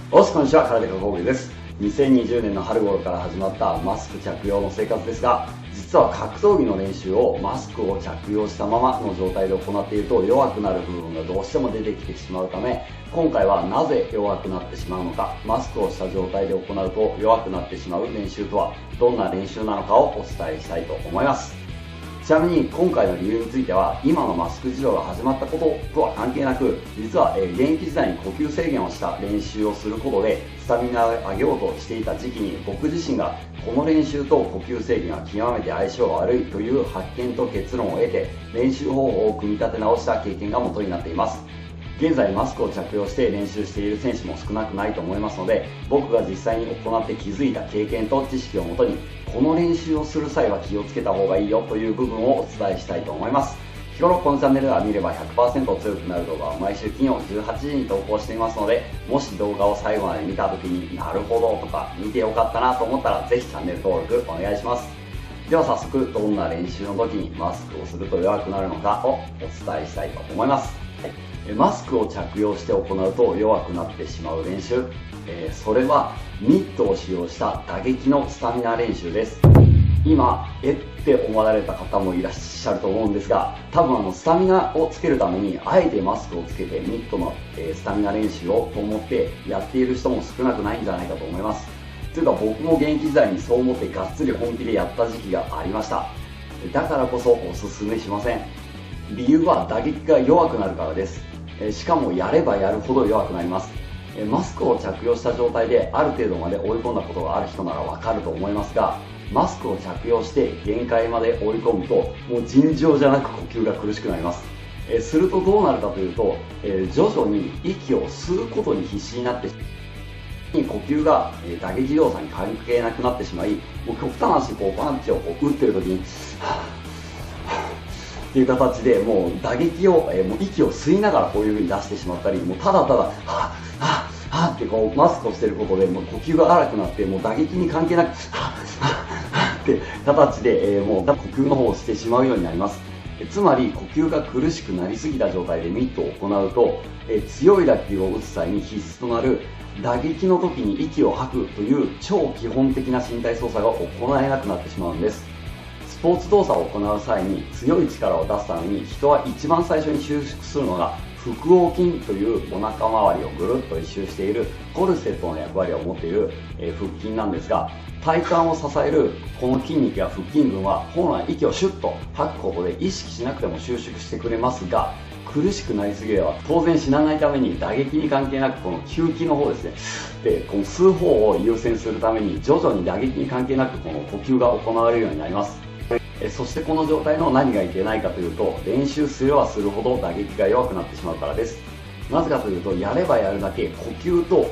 こんにちは、空手家工芸です。2020年の春頃から始まったマスク着用の生活ですが、実は格闘技の練習をマスクを着用したままの状態で行っていると弱くなる部分がどうしても出てきてしまうため、今回はなぜ弱くなってしまうのか、マスクをした状態で行うと弱くなってしまう練習とはどんな練習なのかをお伝えしたいと思います。ちなみに今回の理由については、今のマスク事情が始まったこととは関係なく、実は現役時代に呼吸制限をした練習をすることでスタミナを上げようとしていた時期に、僕自身がこの練習と呼吸制限は極めて相性が悪いという発見と結論を得て、練習方法を組み立て直した経験が元になっています。現在マスクを着用して練習している選手も少なくないと思いますので、僕が実際に行って気づいた経験と知識をもとに、この練習をする際は気をつけた方がいいよという部分をお伝えしたいと思います。日頃このチャンネルでは見れば 100% 強くなる動画を毎週金曜18時に投稿していますので、もし動画を最後まで見た時になるほどとか見てよかったなと思ったら、ぜひチャンネル登録お願いします。では早速、どんな練習の時にマスクをすると弱くなるのかをお伝えしたいと思います。マスクを着用して行うと弱くなってしまう練習、それはミットを使用した打撃のスタミナ練習です。今って思われた方もいらっしゃると思うんですが、多分スタミナをつけるためにあえてマスクをつけてミットの、スタミナ練習をと思ってやっている人も少なくないんじゃないかと思います。というか僕も現役時代にそう思ってがっつり本気でやった時期がありました。だからこそおすすめしません。理由は打撃が弱くなるからです。しかもやればやるほど弱くなります。マスクを着用した状態である程度まで追い込んだことがある人ならわかると思いますが、マスクを着用して限界まで追い込むともう尋常じゃなく呼吸が苦しくなります。するとどうなるかというと、徐々に息を吸うことに必死になって呼吸が打撃動作に関係なくなってしまい、もう極端な話、パンチを打っている時にっていう形でもう打撃を、もう息を吸いながらこういう風に出してしまったり、もうただただはぁはぁはぁってマスクをしていることでもう呼吸が荒くなって、もう打撃に関係なくはぁはぁはぁって形で、もう呼吸の方をしてしまうようになります。つまり呼吸が苦しくなりすぎた状態でミットを行うと、強い打球を打つ際に必須となる打撃の時に息を吐くという超基本的な身体操作が行えなくなってしまうんです。スポーツ動作を行う際に強い力を出すために、人は一番最初に収縮するのが腹横筋というお腹周りをぐるっと一周しているコルセットの役割を持っている腹筋なんですが、体幹を支えるこの筋肉や腹筋群は本来息をシュッと吐くことで意識しなくても収縮してくれますが、苦しくなりすぎれば当然死なないために打撃に関係なくこの吸気の方ですね、でこの吸う方を優先するために徐々に打撃に関係なくこの呼吸が行われるようになります。そしてこの状態の何がいけないかというと、練習すればするほど打撃が弱くなってしまうからです。なぜかというと、やればやるだけ呼吸と、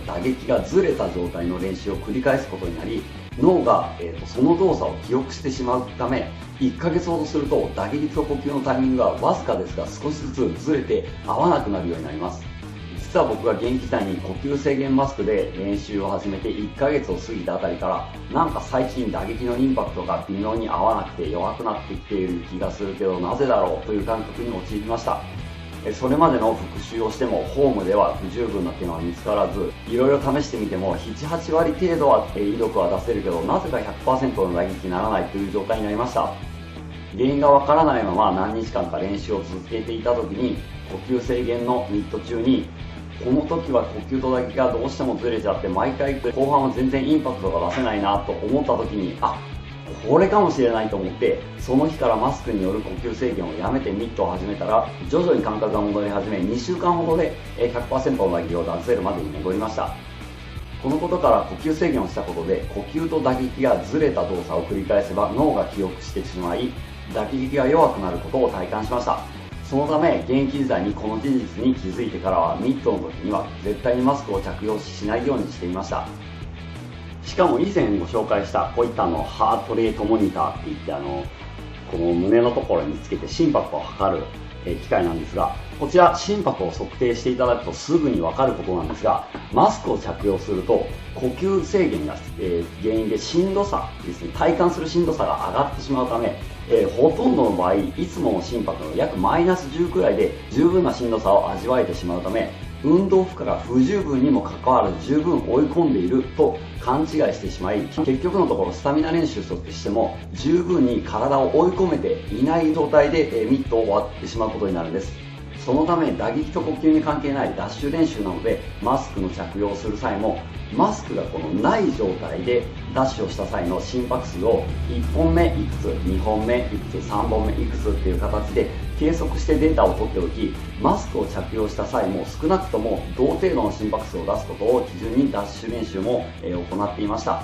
打撃がずれた状態の練習を繰り返すことになり、脳が、その動作を記憶してしまうため、1ヶ月ほどすると打撃と呼吸のタイミングがわずかですが少しずつずれて合わなくなるようになります。実は僕が現役時代に呼吸制限マスクで練習を始めて1ヶ月を過ぎたあたりから、なんか最近打撃のインパクトが微妙に合わなくて弱くなってきている気がするけどなぜだろうという感覚に陥りました。それまでの復習をしてもフォームでは不十分な点は見つからず、いろいろ試してみても 7,8 割程度は威力は出せるけど、なぜか 100% の打撃にならないという状態になりました。原因がわからないまま何日間か練習を続けていた時に、呼吸制限のミット中にこの時は呼吸と打撃がどうしてもずれちゃって、毎回後半は全然インパクトが出せないなと思った時に、これかもしれないと思って、その日からマスクによる呼吸制限をやめてミットを始めたら、徐々に感覚が戻り始め、2週間ほどで 100% の打撃を出せるまでに戻りました。このことから呼吸制限をしたことで、呼吸と打撃がずれた動作を繰り返せば脳が記憶してしまい、打撃が弱くなることを体感しました。そのため現役時代にこの事実に気づいてからは、ミットの時には絶対にマスクを着用しないようにしていました。しかも以前ご紹介したこういったハートレートモニターっていって、この胸のところにつけて心拍を測る機械なんですが、こちら心拍を測定していただくとすぐに分かることなんですが、マスクを着用すると呼吸制限が原因でしんどさですね、体感するしんどさが上がってしまうため、ほとんどの場合いつもの心拍の約マイナス10くらいで十分なしんどさを味わえてしまうため、運動負荷が不十分にもかかわらず十分追い込んでいると勘違いしてしまい、結局のところスタミナ練習としても十分に体を追い込めていない状態でミットを終わってしまうことになるんです。そのため打撃と呼吸に関係ないダッシュ練習なので、マスクの着用をする際もマスクがない状態でダッシュをした際の心拍数を1本目いくつ、2本目いくつ、3本目いくつっていう形で計測してデータを取っておき、マスクを着用した際も少なくとも同程度の心拍数を出すことを基準にダッシュ練習も行っていました。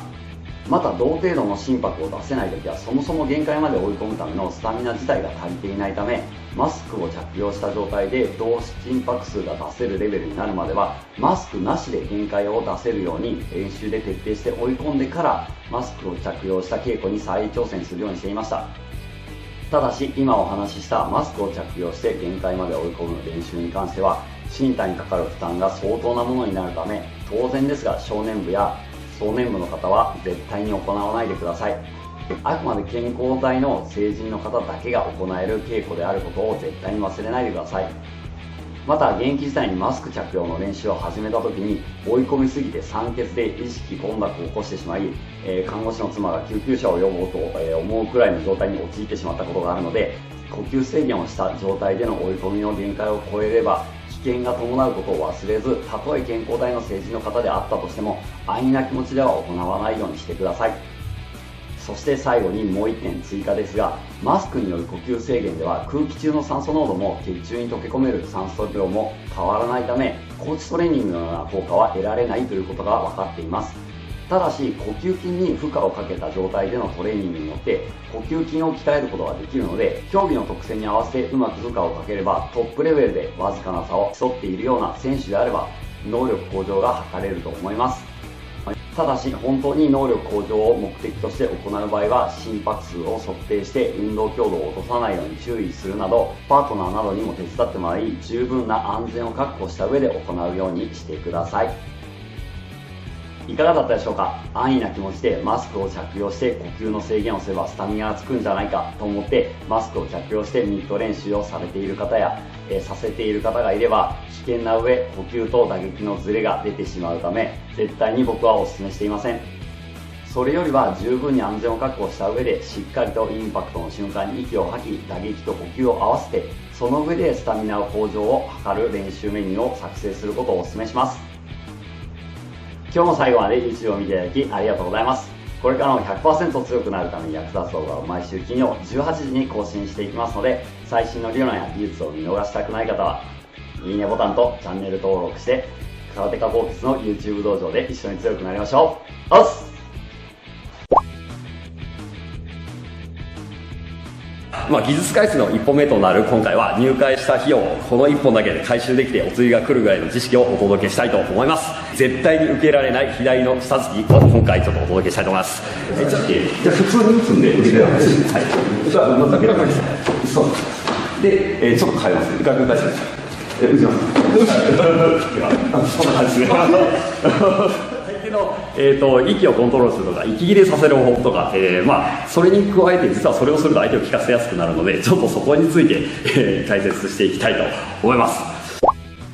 また同程度の心拍を出せないときはそもそも限界まで追い込むためのスタミナ自体が足りていないため、マスクを着用した状態で同心拍数が出せるレベルになるまではマスクなしで限界を出せるように練習で徹底して追い込んでからマスクを着用した稽古に再挑戦するようにしていました。ただし今お話ししたマスクを着用して限界まで追い込む練習に関しては身体にかかる負担が相当なものになるため、当然ですが少年部や壮年部の方は絶対に行わないでください。あくまで健康体の成人の方だけが行える稽古であることを絶対に忘れないでください。また現役時代にマスク着用の練習を始めた時に追い込みすぎて酸欠で意識混濁を起こしてしまい、看護師の妻が救急車を呼ぼうと思うくらいの状態に陥ってしまったことがあるので、呼吸制限をした状態での追い込みの限界を超えれば危険が伴うことを忘れず、たとえ健康体の成人の方であったとしても安易な気持ちでは行わないようにしてください。そして最後にもう1点追加ですが、マスクによる呼吸制限では空気中の酸素濃度も血中に溶け込める酸素量も変わらないため、高地トレーニングのような効果は得られないということが分かっています。ただし呼吸筋に負荷をかけた状態でのトレーニングによって呼吸筋を鍛えることができるので、競技の特性に合わせてうまく負荷をかければトップレベルでわずかな差を競っているような選手であれば能力向上が図れると思います。ただし本当に能力向上を目的として行う場合は心拍数を測定して運動強度を落とさないように注意するなど、パートナーなどにも手伝ってもらい十分な安全を確保した上で行うようにしてください。いかがだったでしょうか。安易な気持ちでマスクを着用して呼吸の制限をすればスタミナがつくんじゃないかと思ってマスクを着用してミット練習をされている方や、させている方がいれば危険な上呼吸と打撃のズレが出てしまうため絶対に僕はお勧めしていません。それよりは十分に安全を確保した上でしっかりとインパクトの瞬間に息を吐き打撃と呼吸を合わせて、その上でスタミナ向上を図る練習メニューを作成することをお勧めします。今日も最後まで YouTube を見ていただきありがとうございます。これからも 100% 強くなるために役立つ動画を毎週金曜18時に更新していきますので、最新の理論や技術を見逃したくない方はいいねボタンとチャンネル登録して空手家ボーキスの YouTube 道場で一緒に強くなりましょう。おっす。技術開始の一歩目となる今回は入会した費用をこの1本だけで回収できてお釣りが来るぐらいの知識をお届けしたいと思います。絶対に受けられない左の下突きを今回ちょっとお届けしたいと思います。じゃあ普通に打つんで後ろはい。じゃあまずだけそうで、ちょっと変えます。ガクガクです。打ちます。そんな感じですね。息をコントロールするとか息切れさせる方法とか、それに加えて実はそれをすると相手を効かせやすくなるのでちょっとそこについて、解説していきたいと思います。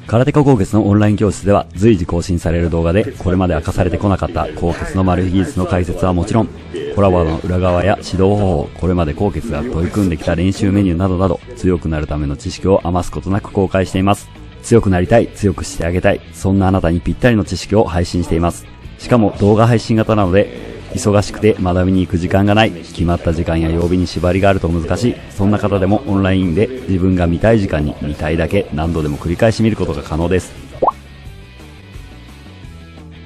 空手家高血のオンライン教室では随時更新される動画でこれまで明かされてこなかった高血のマル秘技術の解説はもちろん、コラボの裏側や指導方法、これまで高血が取り組んできた練習メニューなどなど強くなるための知識を余すことなく公開しています。強くなりたい、強くしてあげたい、そんなあなたにぴったりの知識を配信しています。しかも動画配信型なので忙しくて学びに行く時間がない、決まった時間や曜日に縛りがあると難しい、そんな方でもオンラインで自分が見たい時間に見たいだけ何度でも繰り返し見ることが可能です。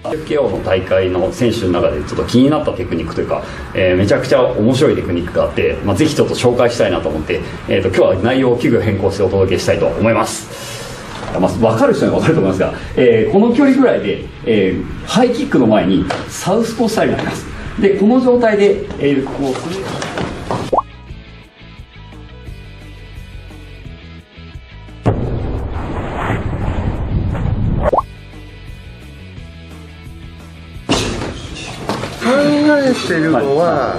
FKO の大会の選手の中でちょっと気になったテクニックというか、めちゃくちゃ面白いテクニックがあって、ぜひちょっと紹介したいなと思って、今日は内容を急遽変更してお届けしたいと思います。分かる人には分かると思いますが、この距離ぐらいで、ハイキックの前にサウスポースタイルになります。でこの状態で、こう考えてるのは、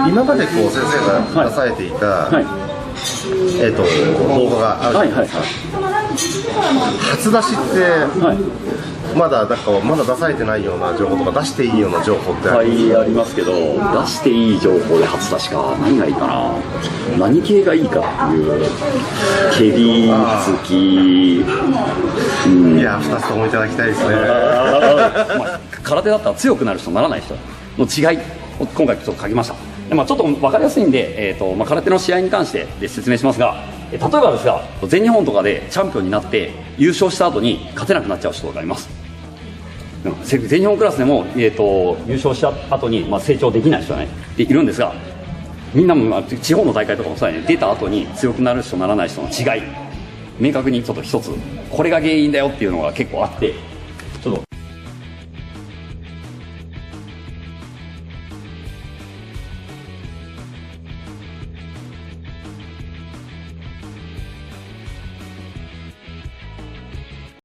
今までこう先生が出されていた、動画があるんですが、初出しってまだ出されてないような情報とか出していいような情報ってあります？ありますけど、出していい情報で初出しか何がいいかな、何系がいいかっていう、蹴り突き、いや2つともいただきたいですね。空手だったら強くなる人ならない人の違いを今回ちょっと書きました。で、ちょっと分かりやすいんで、空手の試合に関してで説明しますが、例えばですが全日本とかでチャンピオンになって優勝した後に勝てなくなっちゃう人がいます。全日本クラスでも、優勝した後に、成長できない人が、ね、いるんですが、みんなも、地方の大会とかもそうだね、出た後に強くなる人ならない人の違い、明確にちょっと一つこれが原因だよっていうのが結構あって、ちょっと